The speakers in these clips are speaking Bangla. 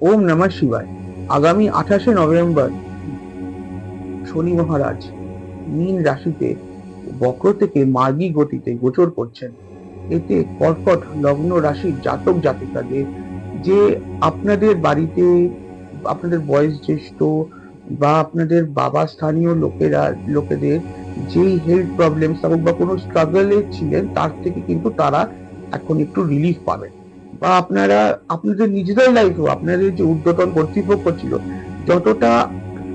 ওম নমঃ শিবায়। আগামী 28শে নভেম্বর শনি মহারাজ মীন রাশিতে বক্র থেকে মার্গী গতিতে গোচর করছেন। এতে কর্কট লগ্ন রাশির জাতক জাতিকাদের যে আপনাদের বাড়িতে আপনাদের বয়স জ্যেষ্ঠ বা আপনাদের বাবা স্থানীয় লোকেদের যেই হেলথ প্রবলেম থাকুক বা কোনো স্ট্রাগলে ছিলেন, তার থেকে কিন্তু তারা এখন একটু রিলিফ পাবেন। বা আপনারা আপনাদের নিজেদের লাইফেও আপনাদের যে ঊর্ধ্বতন কর্তৃপক্ষ ছিল, যতটা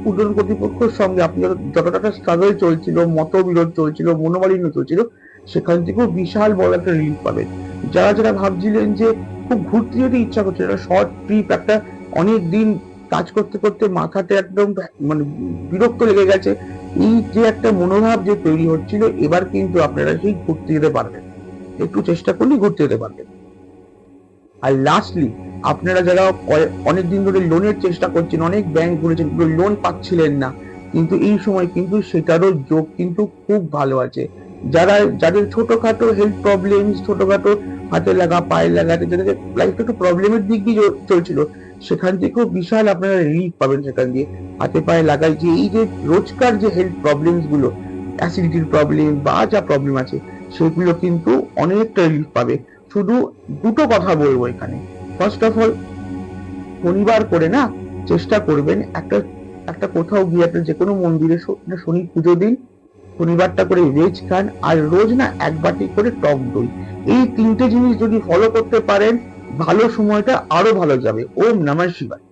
ঊর্ধ্বতন কর্তৃপক্ষের সঙ্গে আপনি যতটা স্ট্রাগল চলছিল, মতবিরোধ চলছিল, মনোমালিন্য চলছিল, সেখান থেকেও বিশাল বড় একটা রিলিফ পাবেন। যারা যারা ভাবছিলেন যে খুব ঘুরতে যেতে ইচ্ছা করছে, একটা শর্ট ট্রিপ, একটা অনেক দিন কাজ করতে করতে মাথাতে একদম মানে বিরক্ত লেগে গেছে, এই যে একটা মনোভাব যে তৈরি হচ্ছিল, এবার কিন্তু আপনারা সেই ঘুরতে যেতে পারবেন। একটু চেষ্টা করলেই ঘুরতে যেতে পারবেন। আর লাস্টলি, আপনারা যারা অনেকদিন ধরে লোনের চেষ্টা করছেন, অনেক ব্যাংক ঘুরেছেন কিন্তু লোন পাচ্ছিলেন না, কিন্তু এই সময় কিন্তু সেটারও যোগ কিন্তু খুব ভালো আছে। যাদের ছোটখাটো হেলথ প্রবলেম, ছোটখাটো হাতে লাগা পায়ে লাগাতে যাদের লাইফটা একটু প্রবলেমের দিক দিয়ে চলছিল, সেখান থেকেও বিশাল আপনারা রিলিফ পাবেন। সেখান দিয়ে হাতে পায়ে লাগাই যে এই যে রোজকার যে হেলথ প্রবলেম গুলো, অ্যাসিডিটির প্রবলেম বা যা প্রবলেম আছে, সেগুলো কিন্তু অনেকটা রিলিফ পাবে। শুধু দুটো কথা বলবো এখানে। ফার্স্ট অফ অল, শনিবার করে না চেষ্টা করবেন একটা একটা কোথাও গিয়ে একটা যে কোনো মন্দিরে শনি পুজো দিন, শনিবারটা করে ভেজ খান, আর রোজ না এক বাটি করে টক দই। এই তিনটে জিনিস যদি ফলো করতে পারেন, ভালো সময়টা আরো ভালো যাবে। ওম নমঃ শিবায়।